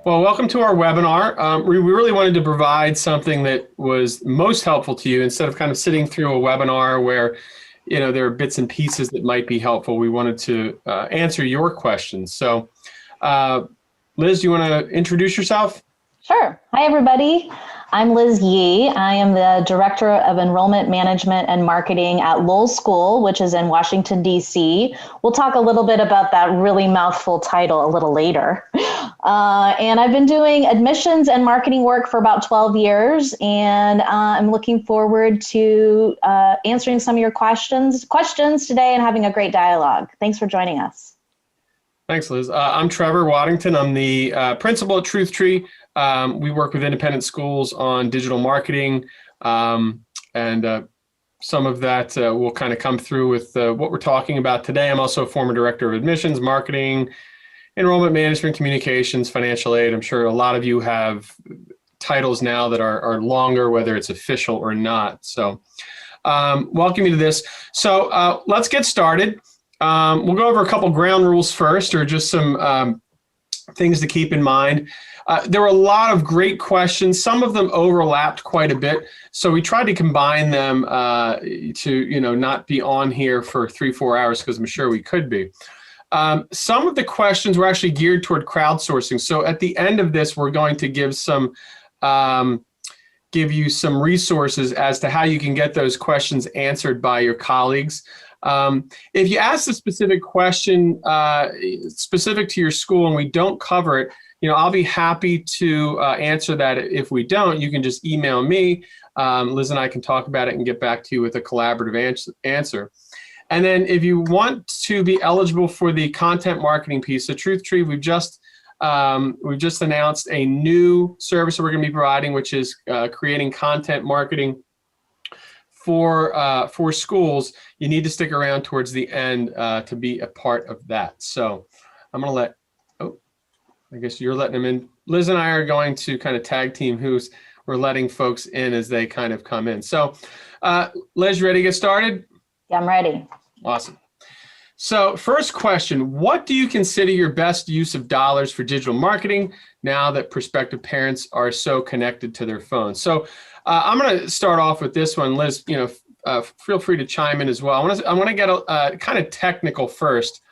Well, welcome to our webinar. We really wanted to provide something that was most helpful to you instead of kind of sitting through a webinar where, there are bits and pieces that might be helpful. We wanted to answer your questions. So, Liz, do you want to introduce yourself? Sure. Hi, everybody. I'm Liz Yee. I am the Director of Enrollment Management and Marketing at Lowell School, which is in Washington, D.C. We'll talk a little bit about that really mouthful title a little later. And I've been doing admissions and marketing work for about 12 years, and I'm looking forward to answering some of your questions today and having a great dialogue. Thanks for joining us. Thanks, Liz. I'm Trevor Waddington. I'm the principal at Truth Tree. We work with independent schools on digital marketing, and some of that will kind of come through with what we're talking about today. I'm also a former director of admissions, marketing, enrollment management, communications, financial aid. I'm sure a lot of you have titles now that are longer, whether it's official or not. So welcome you to this. So let's get started. We'll go over a couple ground rules first, or just some things to keep in mind. There were a lot of great questions. Some of them overlapped quite a bit, so we tried to combine them to not be on here for 3-4 hours, because I'm sure we could be. Some of the questions were actually geared toward crowdsourcing. So at the end of this, we're going to give you some resources as to how you can get those questions answered by your colleagues. If you ask a specific question specific to your school and we don't cover it, I'll be happy to answer that. If we don't, you can just email me. Liz and I can talk about it and get back to you with a collaborative answer. And then if you want to be eligible for the content marketing piece, so Truth Tree, we've just announced a new service that we're going to be providing, which is creating content marketing for schools. You need to stick around towards the end to be a part of that. So I'm going to I guess you're letting them in. Liz and I are going to kind of tag team we're letting folks in as they kind of come in. So Liz, you ready to get started? Yeah, I'm ready. Awesome. So first question, what do you consider your best use of dollars for digital marketing now that prospective parents are so connected to their phones? So I'm going to start off with this one. Liz, feel free to chime in as well. I want to get kind of technical first.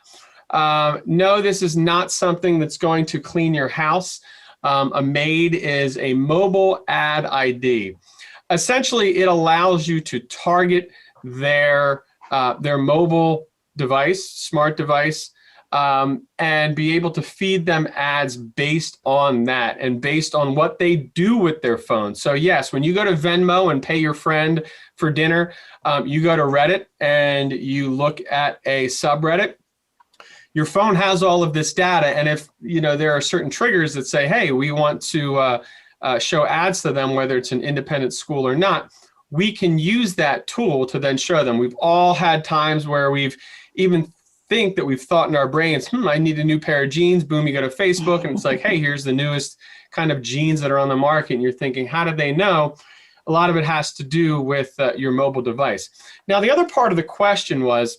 No, this is not something that's going to clean your house. A MAID is a mobile ad ID. Essentially, it allows you to target their mobile device, smart device, and be able to feed them ads based on that and based on what they do with their phone. So yes, when you go to Venmo and pay your friend for dinner, you go to Reddit and you look at a subreddit. Your phone has all of this data, and if there are certain triggers that say, hey, we want to show ads to them, whether it's an independent school or not, we can use that tool to then show them. We've all had times where we've even we've thought in our brains, I need a new pair of jeans. Boom, you go to Facebook and it's like, hey, here's the newest kind of jeans that are on the market. And you're thinking, how did they know? A lot of it has to do with your mobile device. Now, the other part of the question was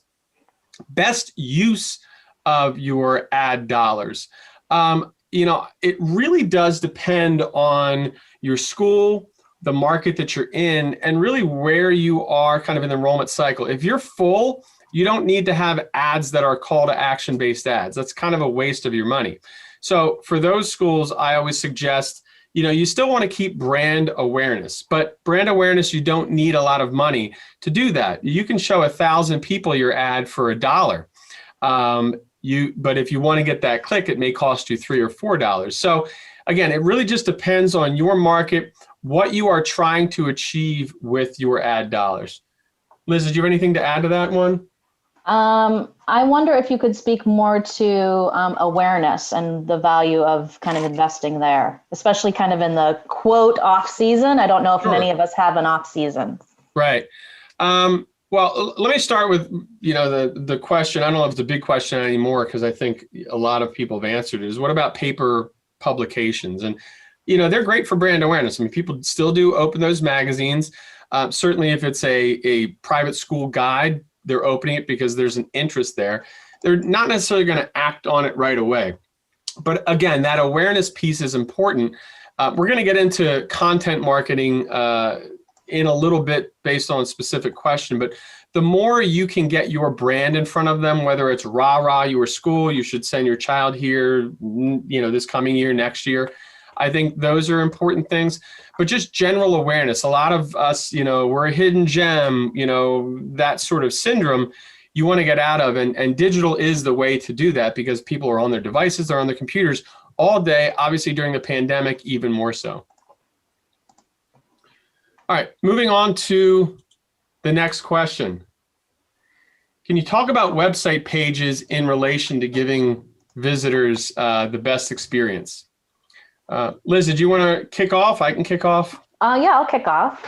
best use of your ad dollars. It really does depend on your school, the market that you're in, and really where you are kind of in the enrollment cycle. If you're full, you don't need to have ads that are call to action based ads. That's kind of a waste of your money. So for those schools, I always suggest, you still want to keep brand awareness, but brand awareness, you don't need a lot of money to do that. You can show 1,000 people your ad for $1. But if you want to get that click, it may cost you $3 or $4. So again, it really just depends on your market, what you are trying to achieve with your ad dollars. Liz, did you have anything to add to that one? I wonder if you could speak more to awareness and the value of kind of investing there, especially kind of in the quote off season. I don't know if many of us have an off season. Right. Well, let me start with, the question. I don't know if it's a big question anymore, because I think a lot of people have answered it, is what about paper publications? And, they're great for brand awareness. I mean, people still do open those magazines. Certainly if it's a private school guide, they're opening it because there's an interest there. They're not necessarily going to act on it right away. But again, that awareness piece is important. We're going to get into content marketing in a little bit based on a specific question, but the more you can get your brand in front of them, whether it's rah, your school, you should send your child here, this coming year, next year. I think those are important things, but just general awareness. A lot of us, we're a hidden gem, that sort of syndrome you want to get out of. And digital is the way to do that, because people are on their devices, they're on their computers all day, obviously during the pandemic, even more so. All right, moving on to the next question. Can you talk about website pages in relation to giving visitors the best experience? Liz, did you want to kick off? I can kick off. Yeah, I'll kick off.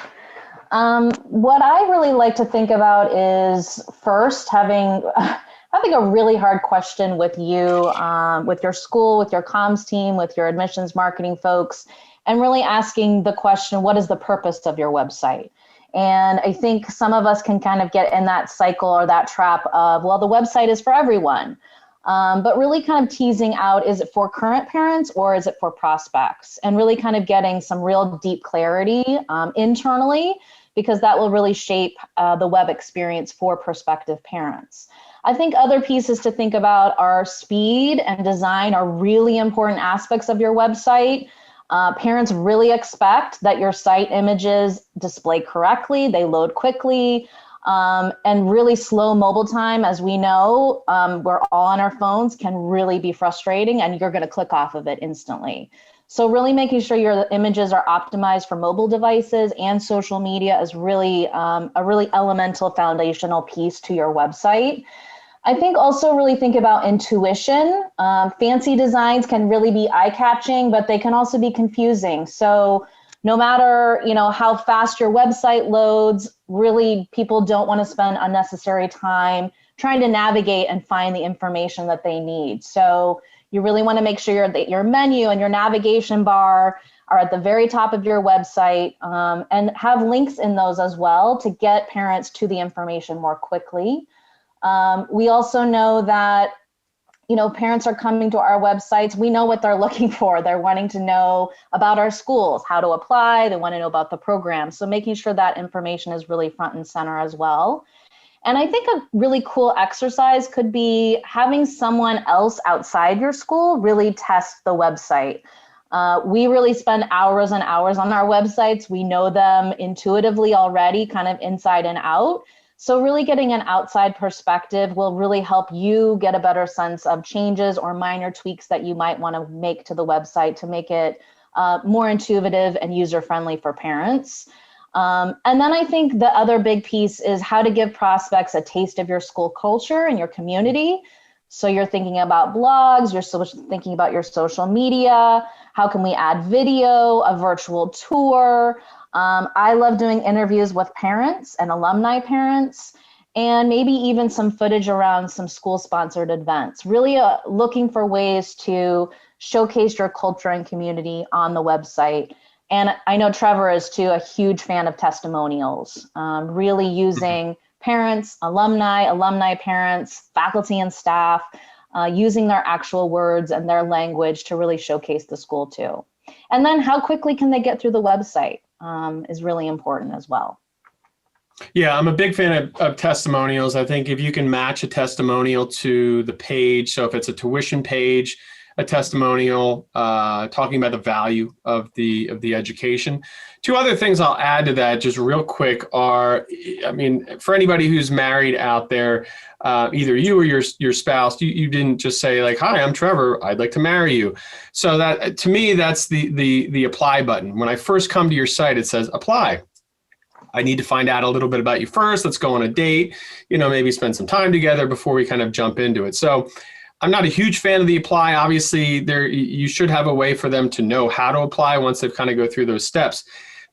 What I really like to think about is first having a really hard question with you, with your school, with your comms team, with your admissions marketing folks, and really asking the question, what is the purpose of your website? And I think some of us can kind of get in that cycle or that trap of, well, the website is for everyone. But really kind of teasing out, is it for current parents or is it for prospects? And really kind of getting some real deep clarity internally, because that will really shape the web experience for prospective parents. I think other pieces to think about are speed and design are really important aspects of your website. Parents really expect that your site images display correctly, they load quickly, and really slow mobile time, as we know, we're all on our phones, can really be frustrating, and you're going to click off of it instantly. So really making sure your images are optimized for mobile devices and social media is really a really elemental foundational piece to your website. I think also really think about intuition. Fancy designs can really be eye-catching, but they can also be confusing. So no matter how fast your website loads, really people don't want to spend unnecessary time trying to navigate and find the information that they need. So you really want to make sure that your menu and your navigation bar are at the very top of your website, and have links in those as well to get parents to the information more quickly. We also know that parents are coming to our websites. We know what they're looking for. They're wanting to know about our schools, how to apply. They want to know about the program. So making sure that information is really front and center as well. And I think a really cool exercise could be having someone else outside your school really test the website. We really spend hours and hours on our websites. We know them intuitively already, kind of inside and out. So really getting an outside perspective will really help you get a better sense of changes or minor tweaks that you might want to make to the website to make it more intuitive and user-friendly for parents. And then I think the other big piece is how to give prospects a taste of your school culture and your community. So you're thinking about blogs, you're thinking about your social media, how can we add video, a virtual tour. I love doing interviews with parents and alumni parents, and maybe even some footage around some school-sponsored events, really looking for ways to showcase your culture and community on the website. And I know Trevor is too a huge fan of testimonials, really using parents, alumni parents, faculty and staff, using their actual words and their language to really showcase the school too. And then how quickly can they get through the website is really important as well. Yeah, I'm a big fan of testimonials. I think if you can match a testimonial to the page, so if it's a tuition page, a testimonial talking about the value of the education. Two other things I'll add to that just real quick are, for anybody who's married out there, either you or your spouse, you didn't just say like, hi, I'm Trevor, I'd like to marry you. So that, to me, that's the apply button. When I first come to your site, it says apply. I need to find out a little bit about you first. Let's go on a date, maybe spend some time together before we kind of jump into it. So I'm not a huge fan of the apply. Obviously, you should have a way for them to know how to apply once they've kind of go through those steps.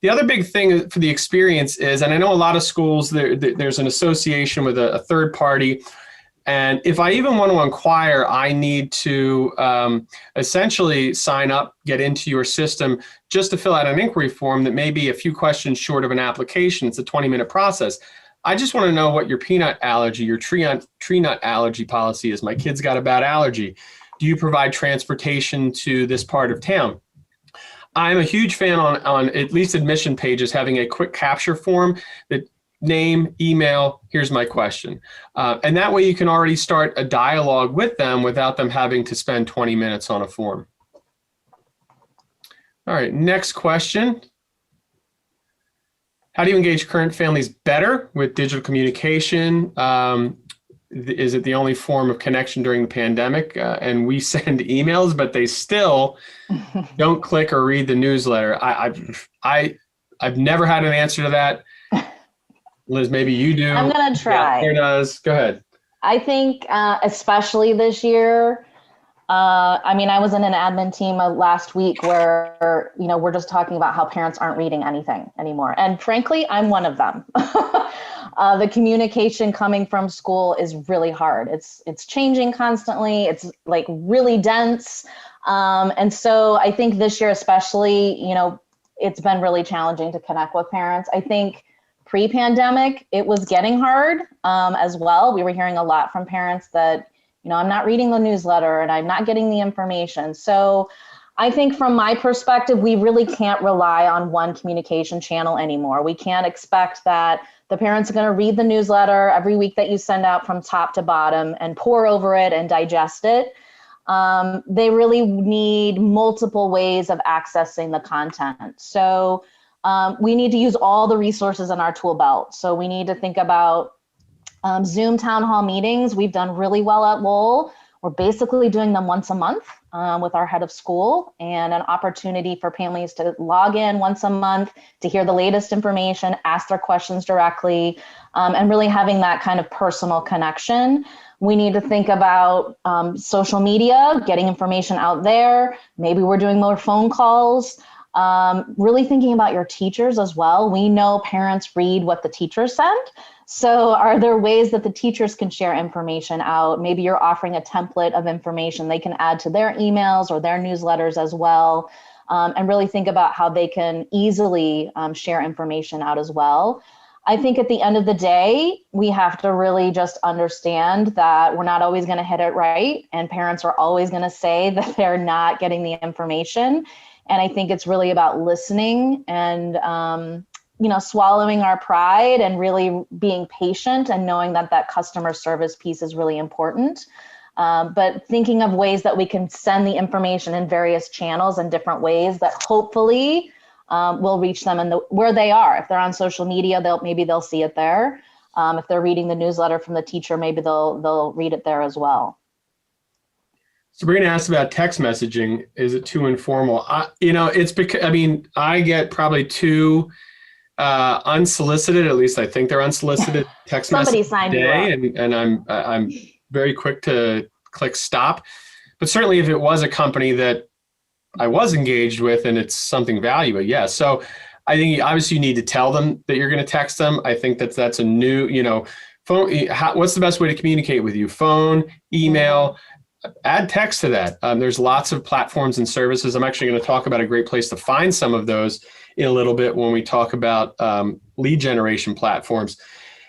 The other big thing for the experience is, and I know a lot of schools, there's an association with a third party. And if I even want to inquire, I need to essentially sign up, get into your system just to fill out an inquiry form that may be a few questions short of an application. It's a 20-minute process. I just want to know what your peanut allergy, your tree nut allergy policy is. My kid's got a bad allergy. Do you provide transportation to this part of town? I'm a huge fan on at least admission pages having a quick capture form that name, email, here's my question. And that way you can already start a dialogue with them without them having to spend 20 minutes on a form. All right, next question. How do you engage current families better with digital communication? Is it the only form of connection during the pandemic? And we send emails, but they still don't click or read the newsletter. I've never had an answer to that. Liz, maybe you do. I'm going to try. Yeah, does. Go ahead. I think especially this year, I was in an admin team last week where, we're just talking about how parents aren't reading anything anymore. And frankly, I'm one of them. The communication coming from school is really hard. It's changing constantly. It's like really dense. And so I think this year, especially, it's been really challenging to connect with parents. I think pre-pandemic, it was getting hard as well. We were hearing a lot from parents that, I'm not reading the newsletter and I'm not getting the information. So I think from my perspective, we really can't rely on one communication channel anymore. We can't expect that the parents are going to read the newsletter every week that you send out from top to bottom and pore over it and digest it. They really need multiple ways of accessing the content. So we need to use all the resources in our tool belt. So we need to think about Zoom town hall meetings. We've done really well at Lowell. We're basically doing them once a month with our head of school, and an opportunity for families to log in once a month to hear the latest information, ask their questions directly, and really having that kind of personal connection. We need to think about social media, getting information out there. Maybe we're doing more phone calls. Really thinking about your teachers as well. We know parents read what the teachers send. So are there ways that the teachers can share information out? Maybe you're offering a template of information they can add to their emails or their newsletters as well, and really think about how they can easily share information out as well. I think at the end of the day, we have to really just understand that we're not always going to hit it right, and parents are always going to say that they're not getting the information. And I think it's really about listening and swallowing our pride and really being patient and knowing that that customer service piece is really important. But thinking of ways that we can send the information in various channels in different ways that hopefully will reach them where they are. If they're on social media, maybe they'll see it there. If they're reading the newsletter from the teacher, maybe they'll read it there as well. Sabrina asked about text messaging. Is it too informal? It's because, I get probably two unsolicited, at least I think they're unsolicited text messages a day, and I'm very quick to click stop. But certainly if it was a company that I was engaged with and it's something valuable, yes. So I think obviously you need to tell them that you're going to text them. I think that's a new, phone. What's the best way to communicate with you? Phone, email. Add text to that. There's lots of platforms and services. I'm actually going to talk about a great place to find some of those in a little bit when we talk about lead generation platforms.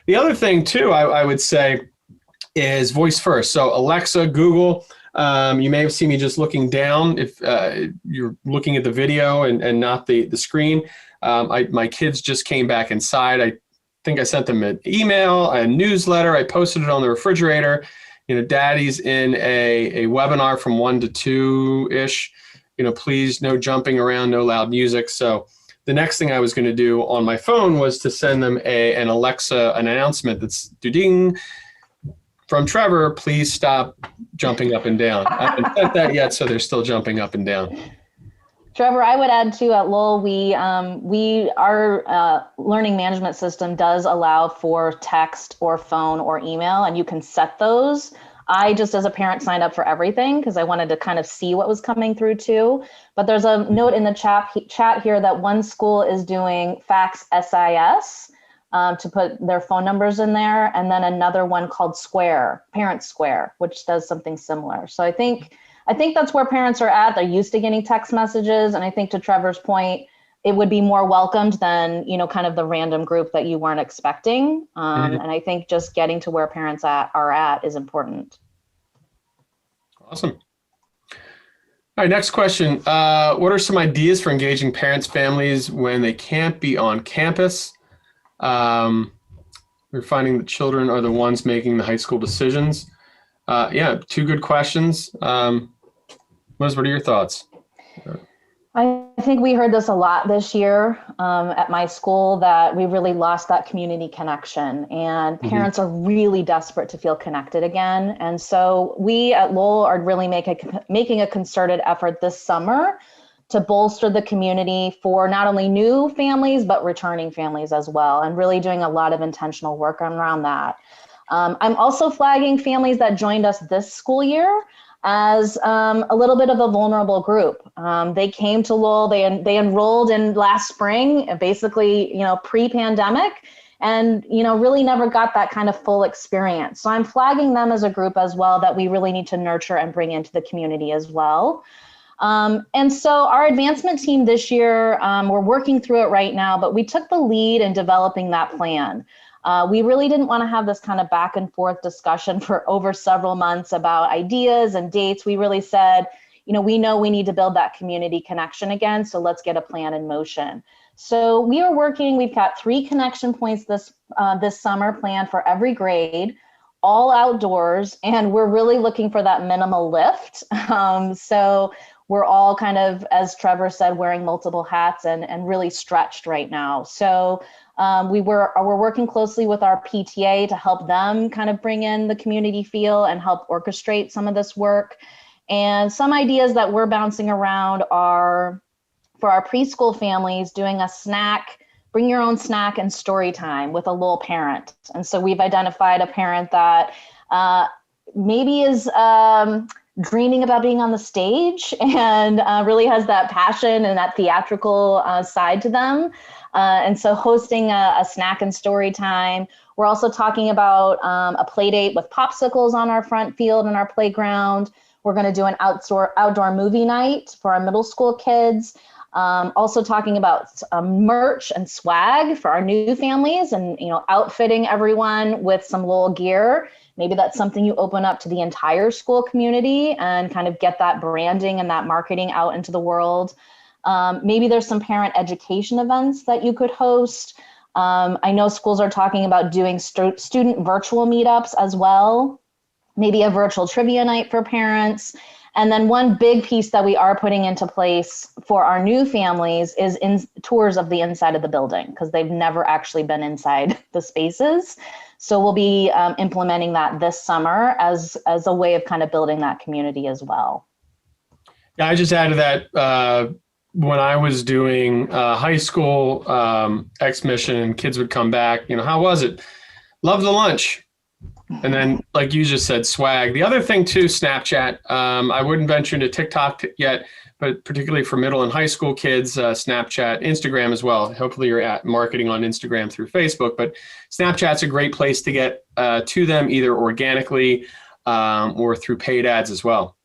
The other thing too, I would say, is voice first. So Alexa, Google, you may have seen me just looking down if you're looking at the video and not the screen. My kids just came back inside. I think I sent them an email, a newsletter. I posted it on the refrigerator. Daddy's in a webinar from 1 to 2-ish. Please, no jumping around, no loud music. So the next thing I was going to do on my phone was to send them an Alexa announcement that's ding from Trevor. Please stop jumping up and down. I haven't sent that yet, so they're still jumping up and down. Trevor, I would add too, at Lowell, our learning management system does allow for text or phone or email, and you can set those. I just, as a parent, signed up for everything because I wanted to kind of see what was coming through too. But there's a note in the chat here that one school is doing fax SIS to put their phone numbers in there, and then another one called Square, Parent Square, which does something similar. So I think that's where parents are at. They're used to getting text messages. And I think to Trevor's point, it would be more welcomed than, kind of the random group that you weren't expecting. And I think just getting to where parents are at is important. Awesome. All right, next question. What are some ideas for engaging parents, families when they can't be on campus? We're finding that children are the ones making the high school decisions. Yeah, two good questions. Liz, what are your thoughts? I think we heard this a lot this year at my school, that we really lost that community connection, and parents are really desperate to feel connected again. And so we at Lowell are really making a concerted effort this summer to bolster the community for not only new families, but returning families as well, and really doing a lot of intentional work around that. I'm also flagging families that joined us this school year as a little bit of a vulnerable group. They came to Lowell, they enrolled in last spring, basically, pre-pandemic, and, really never got that kind of full experience. So I'm flagging them as a group as well that we really need to nurture and bring into the community as well. And so our advancement team this year, we're working through it right now, but we took the lead in developing that plan. We really didn't want to have this kind of back and forth discussion for over several months about ideas and dates. We really said, we know we need to build that community connection again, so let's get a plan in motion. So we are working, we've got 3 connection points this summer planned for every grade, all outdoors, and we're really looking for that minimal lift. So we're all kind of, as Trevor said, wearing multiple hats and really stretched right now. So we're working closely with our PTA to help them kind of bring in the community feel and help orchestrate some of this work. And some ideas that we're bouncing around are, for our preschool families, doing a snack, bring your own snack and story time with a Lowell parent. And so we've identified a parent that maybe is dreaming about being on the stage and really has that passion and that theatrical side to them. And so hosting a snack and story time. We're also talking about a play date with popsicles on our front field and our playground. We're going to do an outdoor movie night for our middle school kids. Also talking about merch and swag for our new families, and outfitting everyone with some Lowell gear. Maybe that's something you open up to the entire school community and kind of get that branding and that marketing out into the world. Maybe there's some parent education events that you could host. I know schools are talking about doing student virtual meetups as well. Maybe a virtual trivia night for parents. And then one big piece that we are putting into place for our new families is tours of the inside of the building, because they've never actually been inside the spaces. So we'll be implementing that this summer as a way of kind of building that community as well. Yeah, I just added that when I was doing high school X-Mission and kids would come back, how was it? Love the lunch. And then, like you just said, swag. The other thing too, Snapchat. I wouldn't venture into TikTok yet, but particularly for middle and high school kids, Snapchat, Instagram as well. Hopefully you're at marketing on Instagram through Facebook, but Snapchat's a great place to get to them either organically or through paid ads as well.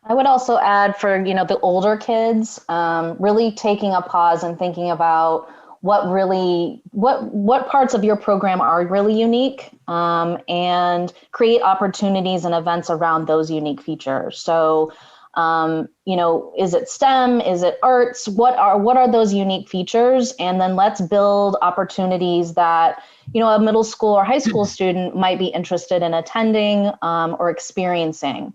I would also add for, the older kids, really taking a pause and thinking about what parts of your program are really unique, and create opportunities and events around those unique features. So, is it STEM? Is it arts? What are those unique features? And then let's build opportunities that, a middle school or high school student might be interested in attending or experiencing.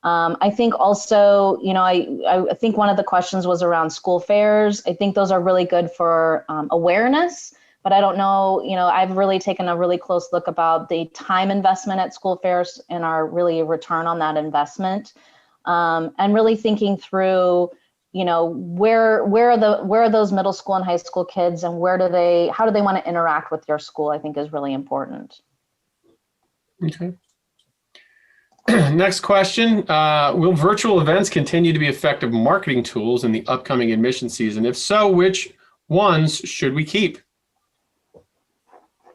I think also, I think one of the questions was around school fairs. I think those are really good for awareness, but I don't know, I've really taken a really close look about the time investment at school fairs and our really return on that investment, and really thinking through, where are those middle school and high school kids, and how do they want to interact with your school, I think is really important. Okay. Next question, will virtual events continue to be effective marketing tools in the upcoming admission season? If so, which ones should we keep?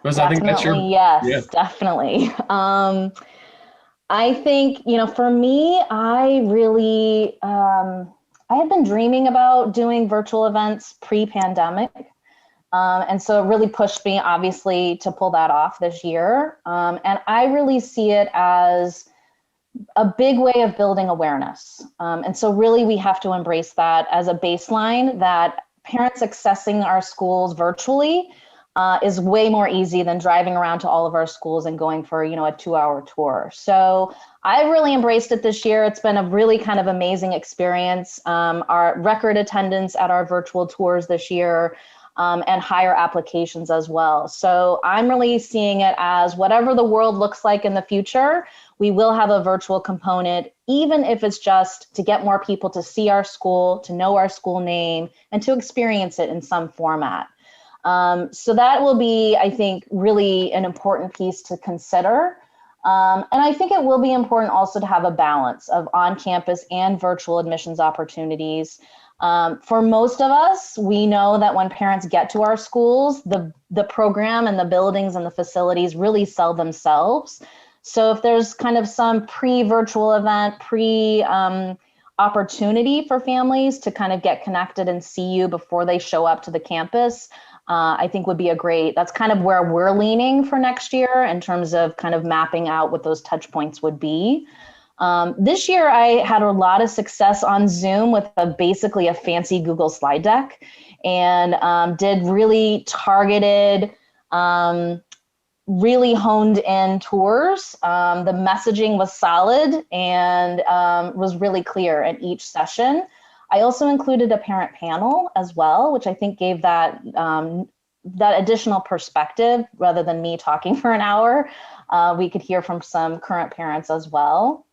Because I think that's yes, definitely. I think, for me, I really, I had been dreaming about doing virtual events pre-pandemic. And so it really pushed me, obviously, to pull that off this year. And I really see it as a big way of building awareness. And so really we have to embrace that as a baseline, that parents accessing our schools virtually is way more easy than driving around to all of our schools and going for, a 2-hour tour. So I really embraced it this year. It's been a really kind of amazing experience. Our record attendance at our virtual tours this year, and higher applications as well. So I'm really seeing it as whatever the world looks like in the future, we will have a virtual component, even if it's just to get more people to see our school, to know our school name, and to experience it in some format. So that will be, I think, really an important piece to consider. And I think it will be important also to have a balance of on-campus and virtual admissions opportunities. For most of us, we know that when parents get to our schools, the program and the buildings and the facilities really sell themselves. So if there's kind of some pre-virtual event, opportunity for families to kind of get connected and see you before they show up to the campus, I think would be that's kind of where we're leaning for next year in terms of kind of mapping out what those touch points would be. This year, I had a lot of success on Zoom with basically a fancy Google slide deck, and did really targeted, really honed in tours. The messaging was solid and was really clear in each session. I also included a parent panel as well, which I think gave that additional perspective rather than me talking for an hour. We could hear from some current parents as well.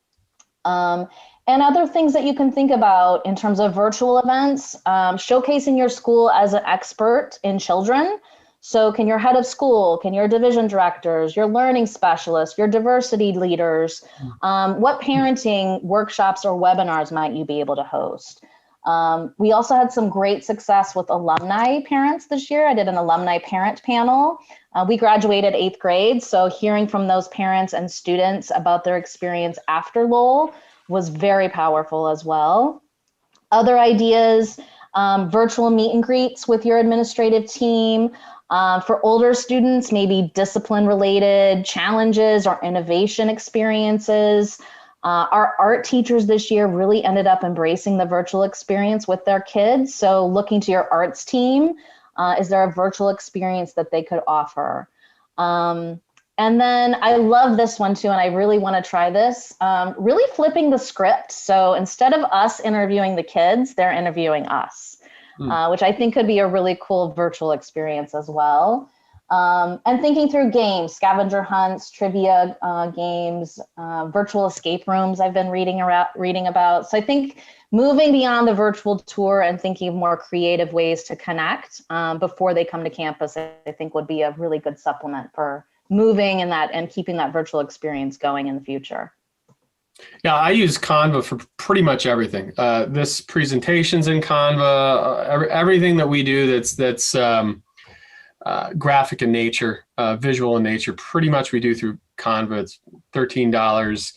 And other things that you can think about in terms of virtual events, showcasing your school as an expert in children. So can your head of school, can your division directors, your learning specialists, your diversity leaders, what parenting workshops or webinars might you be able to host? We also had some great success with alumni parents this year. I did an alumni parent panel. We graduated 8th grade, so hearing from those parents and students about their experience after Lowell was very powerful as well. Other ideas, virtual meet and greets with your administrative team. For older students, maybe discipline-related challenges or innovation experiences. Our art teachers this year really ended up embracing the virtual experience with their kids. So looking to your arts team, is there a virtual experience that they could offer? And then I love this one too, and I really want to try this, really flipping the script. So instead of us interviewing the kids, they're interviewing us, which I think could be a really cool virtual experience as well. And thinking through games, scavenger hunts, trivia games, virtual escape rooms I've been reading about. So I think moving beyond the virtual tour and thinking of more creative ways to connect before they come to campus, I think would be a really good supplement for moving and keeping that virtual experience going in the future. Yeah, I use Canva for pretty much everything. This presentation's in Canva, everything that we do that's graphic in nature, visual in nature, pretty much we do through Canva. It's $13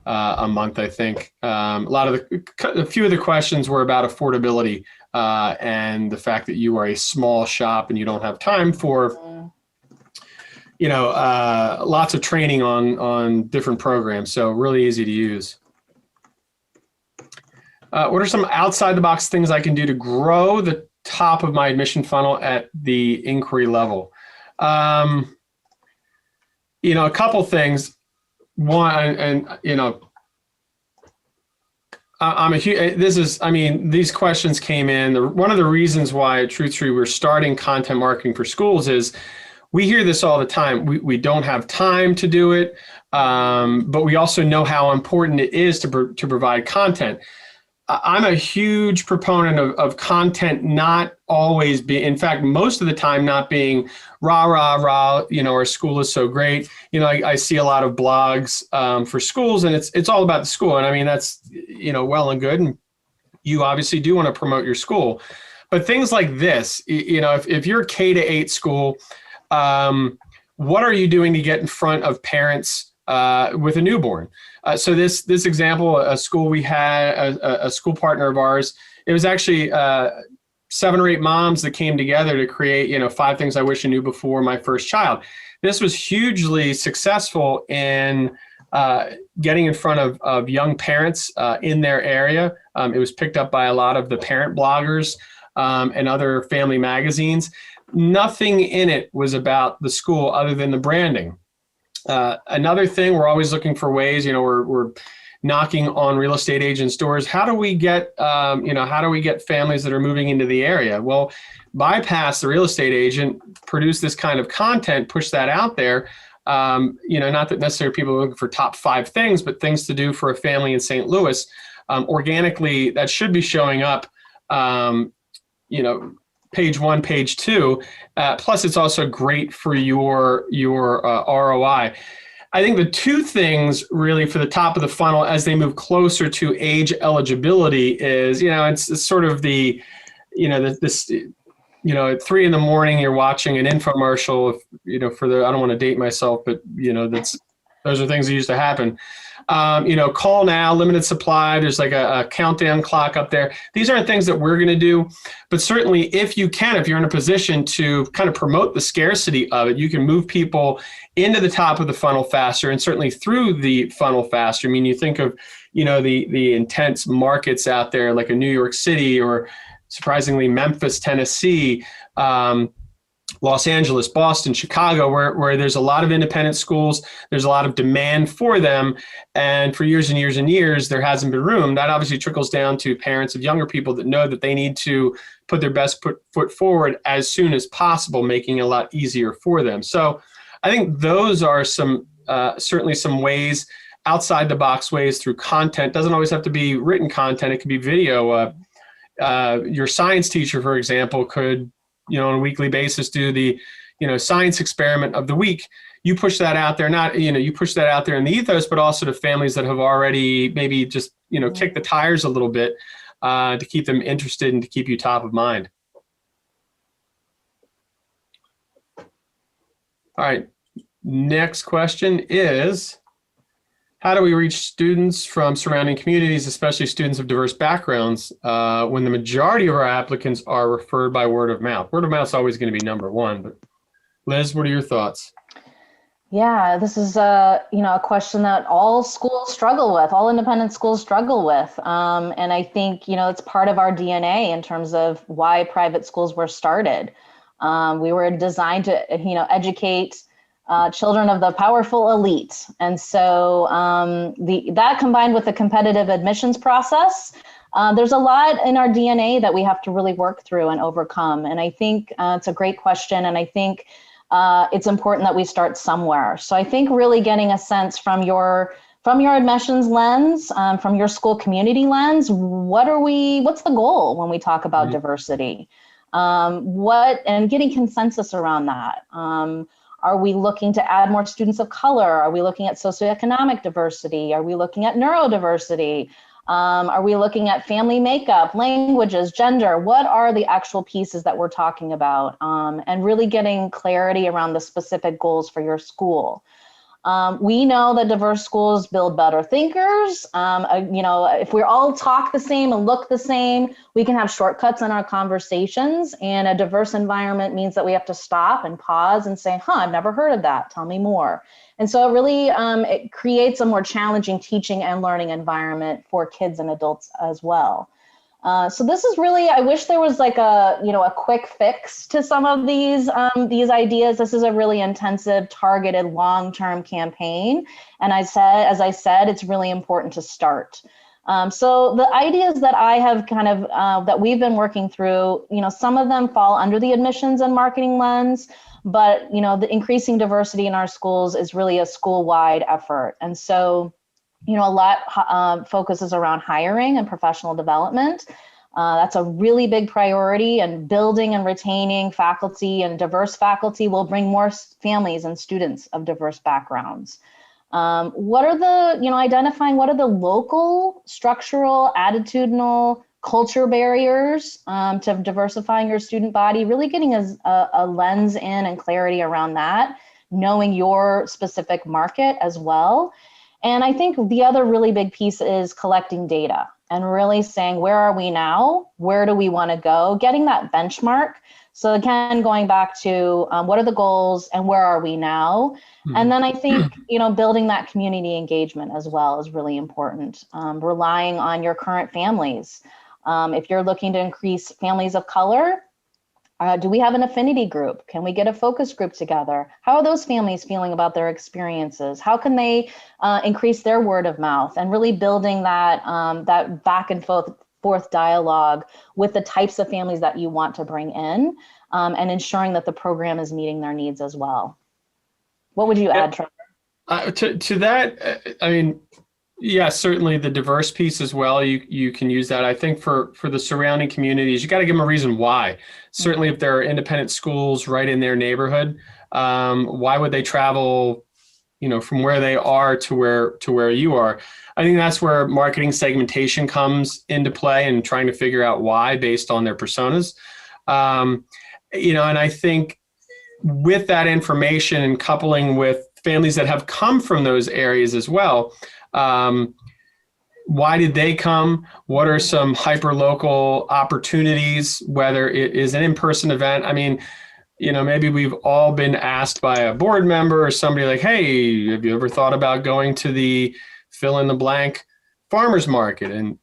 a month, I think. A few of the questions were about affordability and the fact that you are a small shop and you don't have time for, lots of training on different programs. So really easy to use. What are some outside the box things I can do to grow the top of my admission funnel at the inquiry level? A couple things. One, these questions came in. One of the reasons why at Truth Tree we're starting content marketing for schools is we hear this all the time. We don't have time to do it, but we also know how important it is to provide content. I'm a huge proponent of content not always being, in fact, most of the time not being rah, rah, rah, our school is so great. I see a lot of blogs for schools and it's all about the school. And I mean, that's, well and good. And you obviously do want to promote your school. But things like this, if you're a K-8 school, what are you doing to get in front of parents with a newborn? So this example, a school we had, a school partner of ours, it was actually 7 or 8 moms that came together to create, 5 things I wish I knew before my first child. This was hugely successful in getting in front of young parents in their area. It was picked up by a lot of the parent bloggers and other family magazines. Nothing in it was about the school other than the branding. Another thing, we're always looking for ways, we're knocking on real estate agents' doors. How do we get, how do we get families that are moving into the area? Well, bypass the real estate agent, produce this kind of content, push that out there. Not that necessarily people are looking for top 5 things, but things to do for a family in St. Louis. Organically, that should be showing up, page 1, page 2. Plus, it's also great for your ROI. I think the 2 things really for the top of the funnel as they move closer to age eligibility is, it's sort of the, at 3 a.m, you're watching an infomercial, for the, I don't want to date myself, but those are things that used to happen. Call now, limited supply. There's like a countdown clock up there. These aren't things that we're going to do, but certainly if you're in a position to kind of promote the scarcity of it, you can move people into the top of the funnel faster and certainly through the funnel faster. I mean, you think of, the intense markets out there like a New York City or surprisingly Memphis, Tennessee, Los Angeles, Boston, Chicago, where there's a lot of independent schools, there's a lot of demand for them. And for years and years and years, there hasn't been room. That obviously trickles down to parents of younger people that know that they need to put their best foot forward as soon as possible, making it a lot easier for them. So I think those are certainly some ways, outside the box ways through content. Doesn't always have to be written content. It could be video. Your science teacher, for example, could, on a weekly basis, do the, science experiment of the week. You push that out there, you push that out there in the ethos, but also to families that have already maybe just, kicked the tires a little bit to keep them interested and to keep you top of mind. All right. Next question is, how do we reach students from surrounding communities, especially students of diverse backgrounds, when the majority of our applicants are referred by word of mouth? Word of mouth is always going to be number one, but Liz, what are your thoughts? Yeah, this is a question that all schools struggle with, all independent schools struggle with. And I think, it's part of our DNA in terms of why private schools were started. We were designed to, educate children of the powerful elite. And so that combined with the competitive admissions process, there's a lot in our DNA that we have to really work through and overcome. And I think it's a great question. And I think it's important that we start somewhere. So I think really getting a sense from your admissions lens, from your school community lens, what's the goal when we talk about diversity? And getting consensus around that. Are we looking to add more students of color? Are we looking at socioeconomic diversity? Are we looking at neurodiversity? Are we looking at family makeup, languages, gender? What are the actual pieces that we're talking about? And really getting clarity around the specific goals for your school. We know that diverse schools build better thinkers. If we all talk the same and look the same, we can have shortcuts in our conversations. And a diverse environment means that we have to stop and pause and say, I've never heard of that. Tell me more. And so it really it creates a more challenging teaching and learning environment for kids and adults as well. So this is really, I wish there was like a quick fix to some of these ideas. This is a really intensive, targeted, long-term campaign. And as I said, it's really important to start. So the ideas that I have that we've been working through, some of them fall under the admissions and marketing lens, but, the increasing diversity in our schools is really a school-wide effort. And so a lot focuses around hiring and professional development. That's a really big priority, and building and retaining faculty and diverse faculty will bring more families and students of diverse backgrounds. Identifying what are the local, structural, attitudinal, culture barriers to diversifying your student body, really getting a lens in and clarity around that, knowing your specific market as well. And I think the other really big piece is collecting data and really saying, where are we now? Where do we want to go? Getting that benchmark So again, going back to what are the goals and where are we now? And then I think, building that community engagement as well is really important. Relying on your current families. If you're looking to increase families of color, do we have an affinity group? Can we get a focus group together? How are those families feeling about their experiences? How can they increase their word of mouth? And really building that, that back and forth dialogue with the types of families that you want to bring in, and ensuring that the program is meeting their needs as well. What would you add, Trevor? To that, I mean, yeah, certainly the diverse piece as well. You can use that. I think for the surrounding communities, you got to give them a reason why. Certainly, if there are independent schools right in their neighborhood, why would they travel, from where they are to where you are? I think that's where marketing segmentation comes into play and trying to figure out why based on their personas. And I think with that information and coupling with families that have come from those areas as well, why did they come? What are some hyper-local opportunities, whether it is an in-person event? I mean, maybe we've all been asked by a board member or somebody like, hey, have you ever thought about going to the fill-in-the-blank farmer's market? And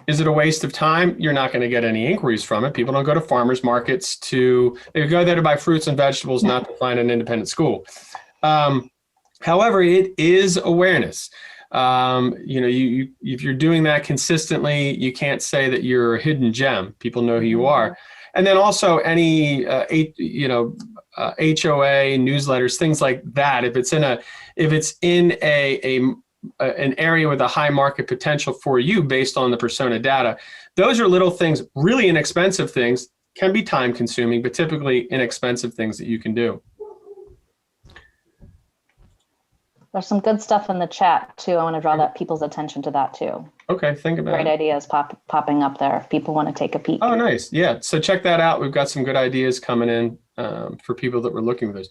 is it a waste of time? You're not going to get any inquiries from it. People don't go to farmers markets they go there to buy fruits and vegetables, not to find an independent school. However, it is awareness. If you're doing that consistently, you can't say that you're a hidden gem. People know who you are. And then also any, HOA newsletters, things like that. If it's in an area with a high market potential for you based on the persona data, those are little things, really inexpensive things, can be time consuming, but typically inexpensive things that you can do. There's some good stuff in the chat too. I want to draw people's attention to that too. Okay, think about it. Great ideas popping up there if people want to take a peek. Oh, nice. Yeah, so check that out. We've got some good ideas coming in for people that were looking for those.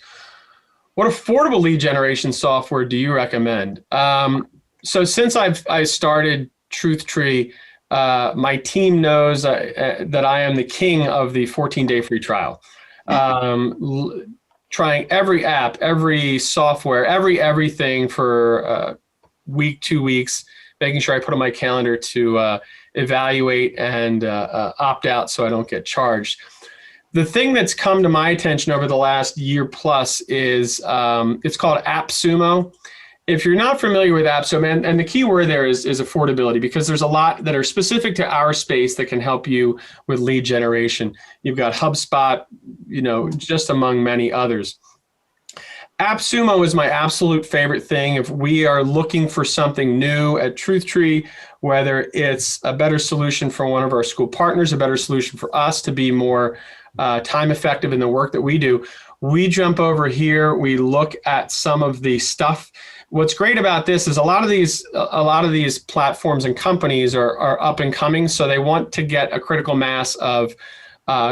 What affordable lead generation software do you recommend? So since I started TruthTree, my team knows that I am the king of the 14-day free trial. Trying every app, every software, everything for a week, 2 weeks, making sure I put on my calendar to evaluate and opt out so I don't get charged. The thing that's come to my attention over the last year plus is it's called AppSumo. If you're not familiar with AppSumo, and the key word there is affordability, because there's a lot that are specific to our space that can help you with lead generation. You've got HubSpot, just among many others. AppSumo is my absolute favorite thing. If we are looking for something new at TruthTree, whether it's a better solution for one of our school partners, a better solution for us to be more time effective in the work that we do, we jump over here, we look at some of the stuff. What's great about this is a lot of these platforms and companies are up and coming, so they want to get a critical mass of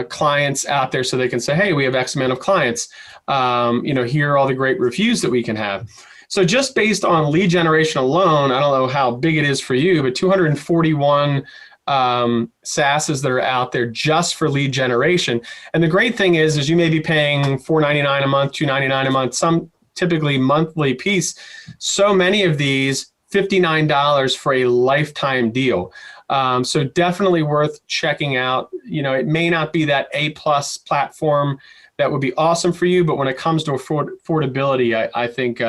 clients out there so they can say, hey, we have X amount of clients. Here are all the great reviews that we can have. So just based on lead generation alone, I don't know how big it is for you, but 241 SaaSes that are out there just for lead generation. And the great thing is you may be paying $4.99 a month, $2.99 a month, some typically monthly piece. So many of these, $59 for a lifetime deal. So definitely worth checking out. It may not be that A+ platform that would be awesome for you, but when it comes to affordability, I think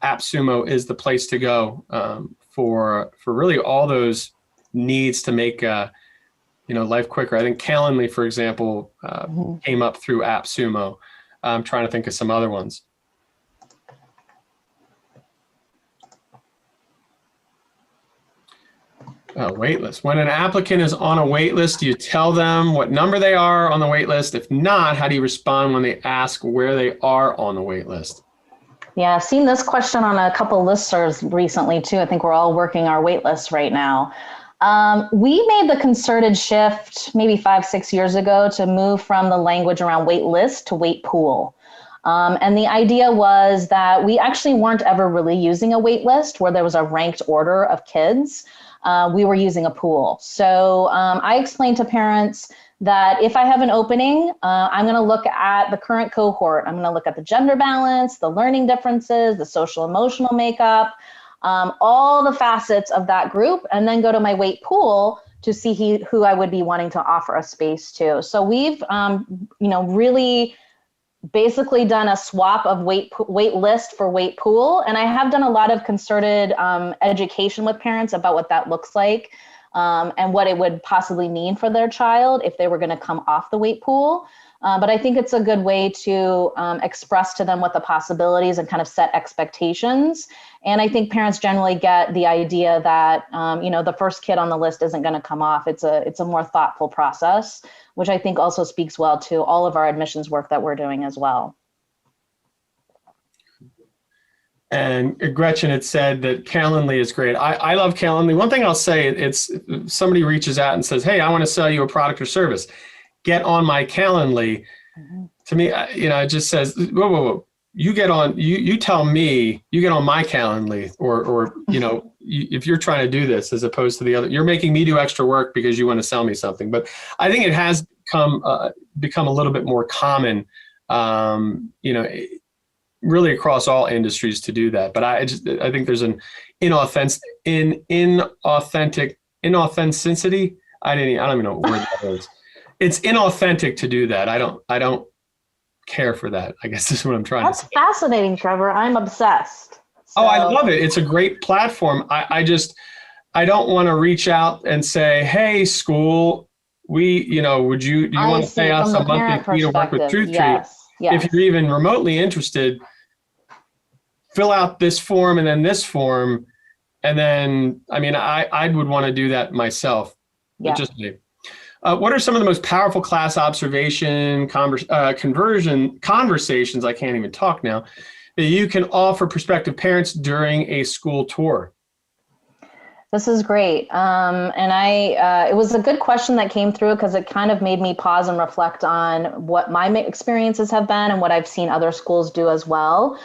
AppSumo is the place to go for really all those needs to make life quicker. I think Calendly, for example, came up through AppSumo. I'm trying to think of some other ones. Waitlist. When an applicant is on a waitlist, do you tell them what number they are on the waitlist? If not, how do you respond when they ask where they are on the waitlist? Yeah, I've seen this question on a couple listservs recently too. I think we're all working our waitlist right now. We made the concerted shift maybe 5-6 years ago to move from the language around waitlist to wait pool. And the idea was that we actually weren't ever really using a waitlist where there was a ranked order of kids. We were using a pool. So I explained to parents that if I have an opening, I'm going to look at the current cohort. I'm going to look at the gender balance, the learning differences, the social emotional makeup, all the facets of that group, and then go to my wait pool to see who I would be wanting to offer a space to. So we've, really basically done a swap of wait list for wait pool. And I have done a lot of concerted education with parents about what that looks like and what it would possibly mean for their child if they were going to come off the wait pool. But I think it's a good way to express to them what the possibilities and kind of set expectations. And I think parents generally get the idea that, the first kid on the list isn't going to come off. It's a more thoughtful process, which I think also speaks well to all of our admissions work that we're doing as well. And Gretchen had said that Calendly is great. I love Calendly. One thing I'll say, it's somebody reaches out and says, hey, I want to sell you a product or service. Get on my Calendly. Mm-hmm. To me, it just says, whoa. You get on, you tell me, you get on my Calendly, or if you're trying to do this as opposed to the other, you're making me do extra work because you want to sell me something. But I think it has become a little bit more common, really across all industries to do that. But I think there's an inauthenticity. I don't even know what word that is. It's inauthentic to do that. I don't care for that, I guess is what I'm trying to say. That's fascinating, Trevor. I'm obsessed. So. Oh, I love it. It's a great platform. I don't want to reach out and say, hey, school, do you want to pay us a monthly fee to work with Truth Tree? Yes. If you're even remotely interested, fill out this form and then this form. And then, I would want to do that myself. Yeah. Just me. What are some of the most powerful class observation conversations, I can't even talk now, that you can offer prospective parents during a school tour? This is great. It was a good question that came through because it kind of made me pause and reflect on what my experiences have been and what I've seen other schools do as well.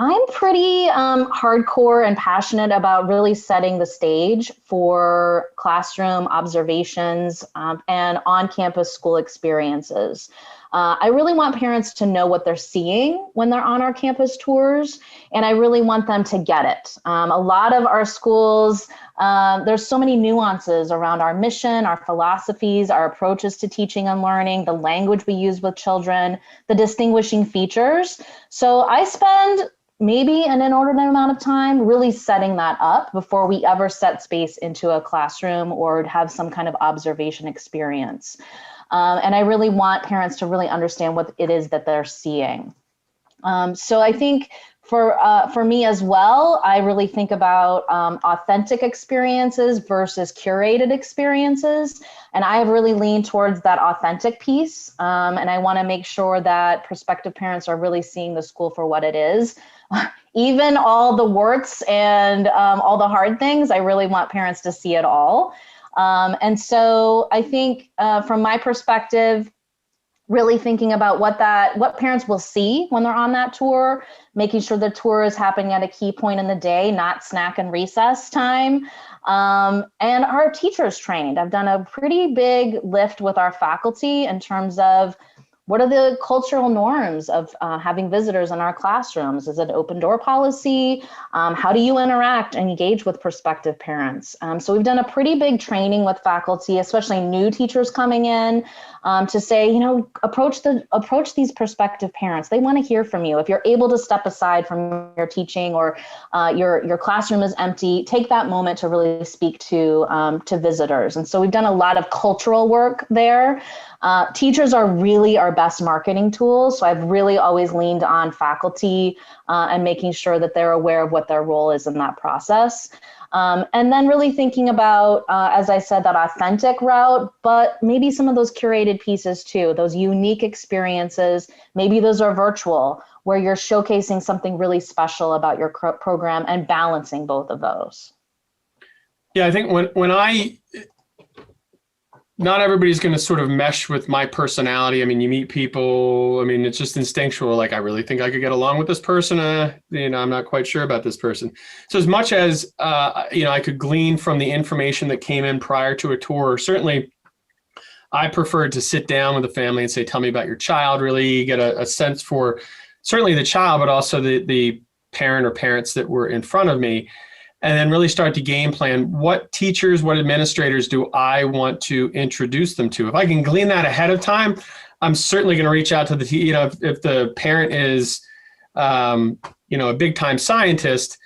I'm pretty hardcore and passionate about really setting the stage for classroom observations and on-campus school experiences. I really want parents to know what they're seeing when they're on our campus tours, and I really want them to get it. A lot of our schools, there's so many nuances around our mission, our philosophies, our approaches to teaching and learning, the language we use with children, the distinguishing features. So I spend maybe an inordinate amount of time really setting that up before we ever set space into a classroom or have some kind of observation experience. And I really want parents to really understand what it is that they're seeing. So I think for me as well, I really think about authentic experiences versus curated experiences. And I have really leaned towards that authentic piece. And I want to make sure that prospective parents are really seeing the school for what it is. Even all the warts and all the hard things, I really want parents to see it all. And so I think from my perspective, really thinking about what parents will see when they're on that tour, making sure the tour is happening at a key point in the day, not snack and recess time. And our teachers trained. I've done a pretty big lift with our faculty in terms of what are the cultural norms of having visitors in our classrooms? Is it an open door policy? How do you interact and engage with prospective parents? So we've done a pretty big training with faculty, especially new teachers coming in, to say, approach these prospective parents. They want to hear from you. If you're able to step aside from your teaching or your classroom is empty, take that moment to really speak to visitors. And so we've done a lot of cultural work there. Teachers are really our best marketing tools. So I've really always leaned on faculty and making sure that they're aware of what their role is in that process. And then really thinking about, as I said, that authentic route, but maybe some of those curated pieces too, those unique experiences, maybe those are virtual, where you're showcasing something really special about your program and balancing both of those. Yeah, I think not everybody's going to sort of mesh with my personality. I mean, you meet people, it's just instinctual. Like, I really think I could get along with this person. I'm not quite sure about this person. So as much as, I could glean from the information that came in prior to a tour, certainly I preferred to sit down with the family and say, tell me about your child, really get a sense for certainly the child, but also the parent or parents that were in front of me, and then really start to game plan what teachers, what administrators do I want to introduce them to. If I can glean that ahead of time, I'm certainly going to reach out to if the parent is, a big time scientist,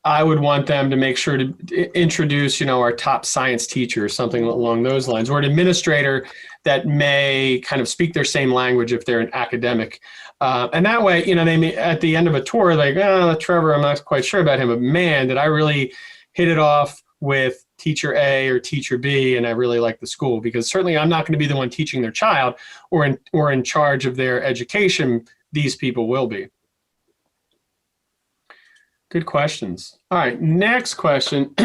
I would want them to make sure to introduce, our top science teacher or something along those lines, or an administrator that may kind of speak their same language if they're an academic. And that way, they may, at the end of a tour, like, oh, Trevor, I'm not quite sure about him, but man, did I really hit it off with teacher A or teacher B, and I really like the school. Because certainly I'm not going to be the one teaching their child or in charge of their education. These people will be. Good questions. All right, next question.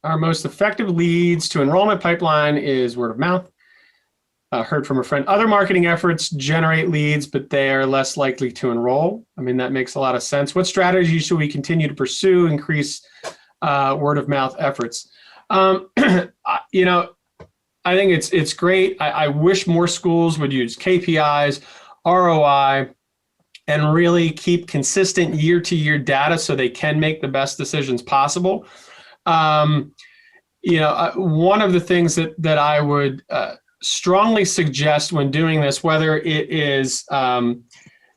Our most effective leads to enrollment pipeline is word of mouth. Heard from a friend, other marketing efforts generate leads, but they are less likely to enroll. I mean, that makes a lot of sense. What strategies should we continue to pursue, increase word of mouth efforts? I think it's great. I wish more schools would use KPIs, ROI, and really keep consistent year-to-year data so they can make the best decisions possible. One of the things that I would strongly suggest when doing this, whether it is, I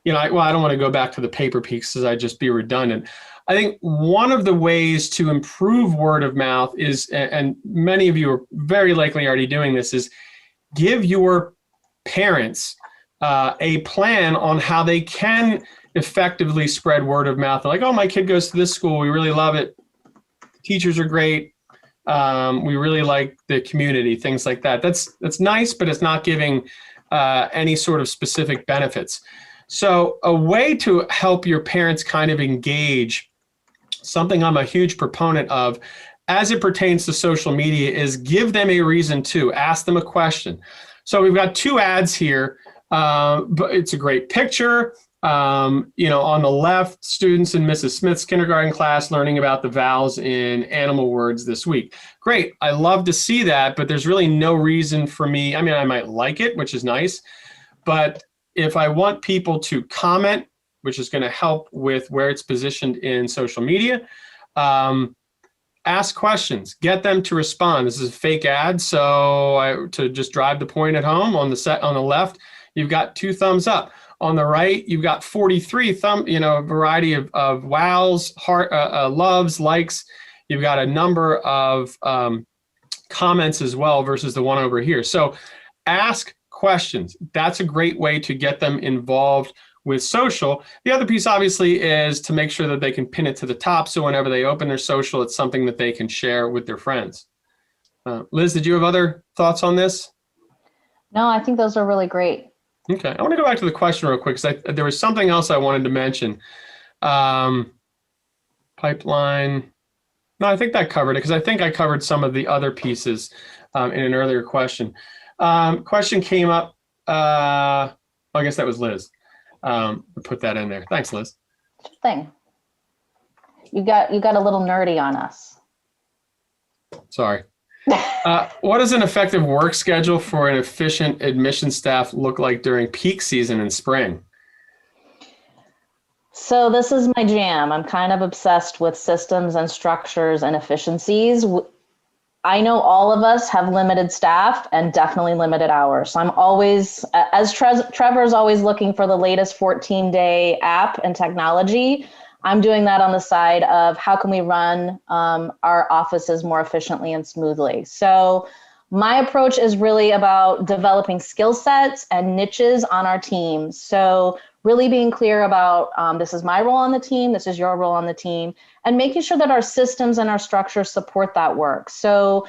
don't want to go back to the paper peaks because I'd just be redundant. I think one of the ways to improve word of mouth is, and many of you are very likely already doing this, is give your parents a plan on how they can effectively spread word of mouth. Like, oh, my kid goes to this school. We really love it. The teachers are great. We really like the community, things like that. That's nice, but it's not giving any sort of specific benefits. So a way to help your parents kind of engage, something I'm a huge proponent of as it pertains to social media, is give them a reason to ask them a question. So we've got two ads here, but it's a great picture. On the left, students in Mrs. Smith's kindergarten class learning about the vowels in animal words this week. Great. I love to see that, but there's really no reason for me. I mean, I might like it, which is nice, but if I want people to comment, which is going to help with where it's positioned in social media, ask questions, get them to respond. This is a fake ad, so to just drive the point at home, on the left, you've got 2 thumbs up. On the right, you've got 43 variety of wows, heart, loves, likes. You've got a number of comments as well versus the one over here. So ask questions. That's a great way to get them involved with social. The other piece obviously is to make sure that they can pin it to the top, so whenever they open their social, it's something that they can share with their friends. Liz, did you have other thoughts on this? No, I think those are really great. Okay, I want to go back to the question real quick because there was something else I wanted to mention. Pipeline. No, I think that covered it because I think I covered some of the other pieces in an earlier question. Question came up. I guess that was Liz. Put that in there. Thanks, Liz. Thing. You got a little nerdy on us. Sorry. What does an effective work schedule for an efficient admission staff look like during peak season in spring? So this is my jam. I'm kind of obsessed with systems and structures and efficiencies. I know all of us have limited staff and definitely limited hours. So I'm always, as Trevor is always looking for the latest 14-day app and technology, I'm doing that on the side of how can we run our offices more efficiently and smoothly. So my approach is really about developing skill sets and niches on our team. So really being clear about this is my role on the team, this is your role on the team, and making sure that our systems and our structures support that work. So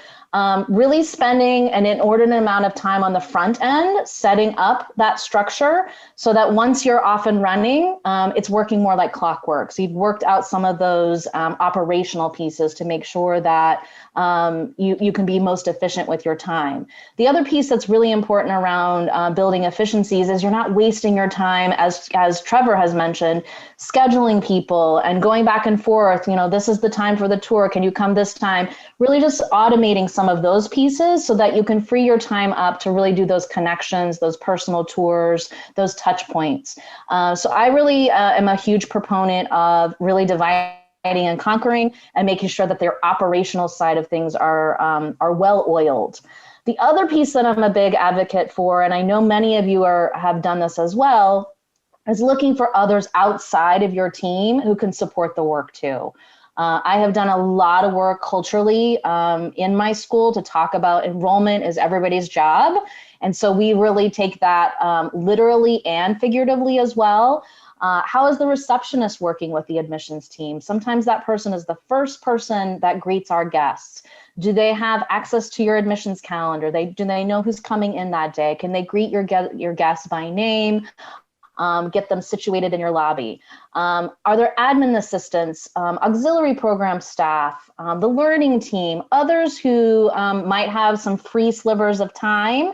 really spending an inordinate amount of time on the front end, setting up that structure so that once you're off and running, it's working more like clockwork. So you've worked out some of those operational pieces to make sure that you can be most efficient with your time. The other piece that's really important around building efficiencies is you're not wasting your time, as Trevor has mentioned, scheduling people and going back and forth. This is the time for the tour. Can you come this time? Really just automating some some of those pieces so that you can free your time up to really do those connections, those personal tours, those touch points. So I really am a huge proponent of really dividing and conquering and making sure that their operational side of things are well oiled. The other piece that I'm a big advocate for, and I know many of you have done this as well, is looking for others outside of your team who can support the work too. I have done a lot of work culturally in my school to talk about enrollment is everybody's job. And so we really take that literally and figuratively as well. How is the receptionist working with the admissions team? Sometimes that person is the first person that greets our guests. Do they have access to your admissions calendar? Do they know who's coming in that day? Can they greet your guests by name? Get them situated in your lobby. Are there admin assistants, auxiliary program staff, the learning team, others who might have some free slivers of time,